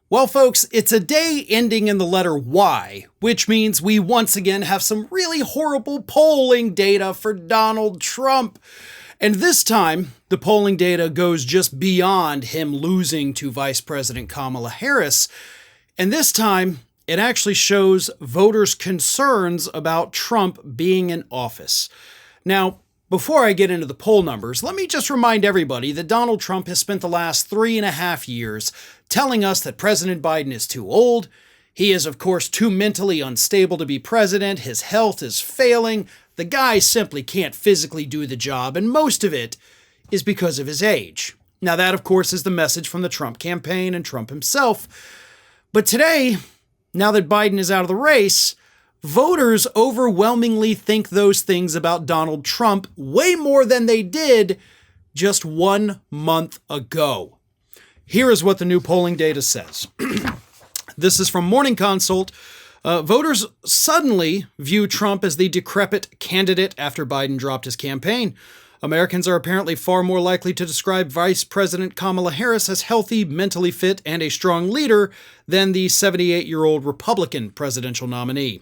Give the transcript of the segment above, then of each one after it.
Well, folks, it's a day ending in the letter Y, which means we once again have some really horrible polling data for Donald Trump. And this time, the polling data goes just beyond him losing to Vice President Kamala Harris. And this time, it actually shows voters' concerns about Trump being in office. Now, before I get into the poll numbers, let me just remind everybody that Donald Trump has spent the last 3.5 years telling us that President Biden is too old. He is, of course, too mentally unstable to be president. His health is failing. The guy simply can't physically do the job, and most of it is because of his age. Now, that, of course, is the message from the Trump campaign and Trump himself. But today, now that Biden is out of the race, voters overwhelmingly think those things about Donald Trump way more than they did just 1 month ago. Here is what the new polling data says. This is from Morning Consult. Voters suddenly view Trump as the decrepit candidate after Biden dropped his campaign. Americans are apparently far more likely to describe Vice President Kamala Harris as healthy, mentally fit, and a strong leader than the 78-year-old Republican presidential nominee.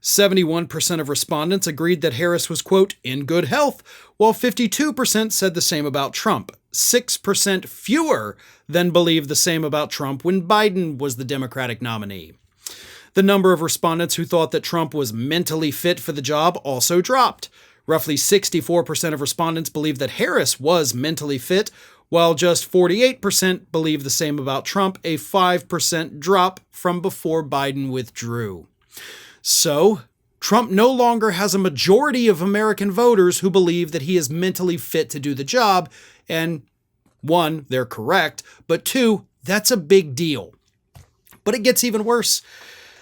71% of respondents agreed that Harris was, quote, in good health, while 52% said the same about Trump. 6% fewer than believed the same about Trump when Biden was the Democratic nominee. The number of respondents who thought that Trump was mentally fit for the job also dropped. Roughly 64% of respondents believed that Harris was mentally fit, while just 48% believed the same about Trump, a 5% drop from before Biden withdrew. So, Trump no longer has a majority of American voters who believe that he is mentally fit to do the job, and 1, they're correct, but 2, that's a big deal. But it gets even worse.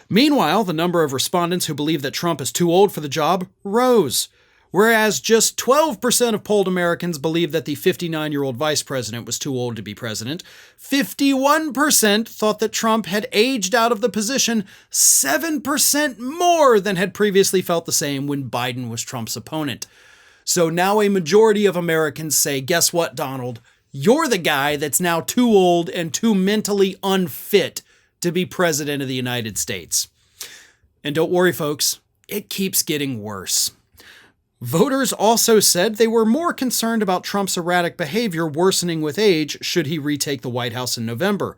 Meanwhile, the number of respondents who believe that Trump is too old for the job rose. Whereas just 12% of polled Americans believed that the 59-year-old vice president was too old to be president, 51% thought that Trump had aged out of the position, 7% more than had previously felt the same when Biden was Trump's opponent. So now a majority of Americans say, guess what, Donald? You're the guy that's now too old and too mentally unfit to be president of the United States. And don't worry, folks, it keeps getting worse. Voters also said they were more concerned about Trump's erratic behavior worsening with age should he retake the White House in November.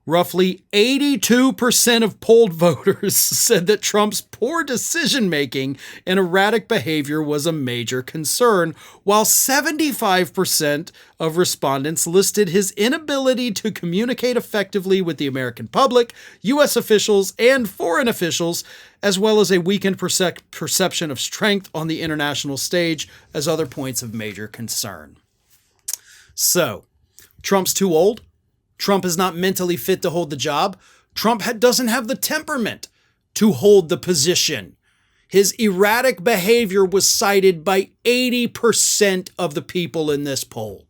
Roughly 82% of polled voters said that Trump's poor decision-making and erratic behavior was a major concern, while 75% of respondents listed his inability to communicate effectively with the American public, U.S. officials, and foreign officials, as well as a weakened perception of strength on the international stage as other points of major concern. So, Trump's too old? Trump is not mentally fit to hold the job. Trump doesn't have the temperament to hold the position. His erratic behavior was cited by 80% of the people in this poll.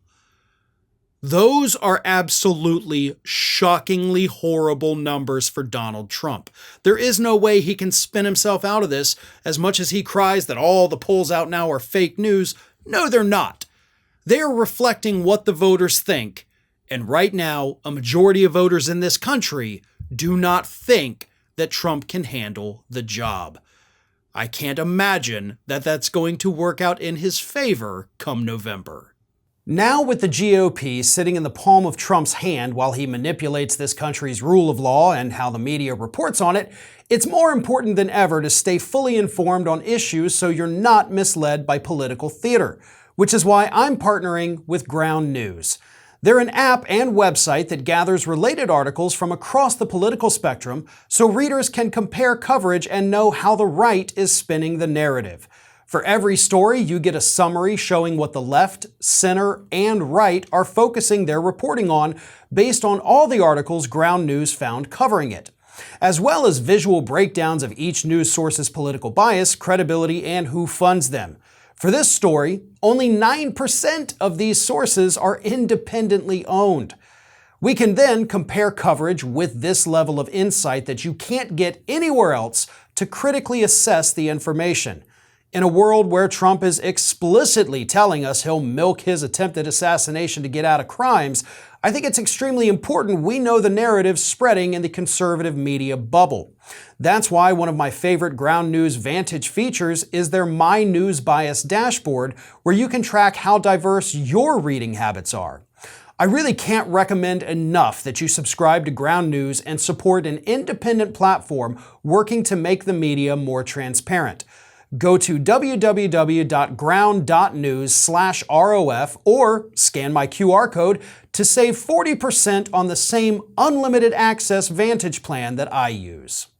Those are absolutely shockingly horrible numbers for Donald Trump. There is no way he can spin himself out of this as much as he cries that all the polls out now are fake news. No, they're not. They are reflecting what the voters think. And right now, a majority of voters in this country do not think that Trump can handle the job. I can't imagine that that's going to work out in his favor come November. Now, with the GOP sitting in the palm of Trump's hand while he manipulates this country's rule of law and how the media reports on it, it's more important than ever to stay fully informed on issues so you're not misled by political theater, which is why I'm partnering with Ground News. They're an app and website that gathers related articles from across the political spectrum so readers can compare coverage and know how the right is spinning the narrative. For every story, you get a summary showing what the left, center, and right are focusing their reporting on based on all the articles Ground News found covering it, as well as visual breakdowns of each news source's political bias, credibility, and who funds them. For this story, only 9% of these sources are independently owned. We can then compare coverage with this level of insight that you can't get anywhere else to critically assess the information. In a world where Trump is explicitly telling us he'll milk his attempted assassination to get out of crimes, I think it's extremely important we know the narrative spreading in the conservative media bubble. That's why one of my favorite Ground News Vantage features is their My News Bias dashboard, where you can track how diverse your reading habits are. I really can't recommend enough that you subscribe to Ground News and support an independent platform working to make the media more transparent. Go to www.ground.news/ROF or scan my QR code to save 40% on the same unlimited access Vantage plan that I use.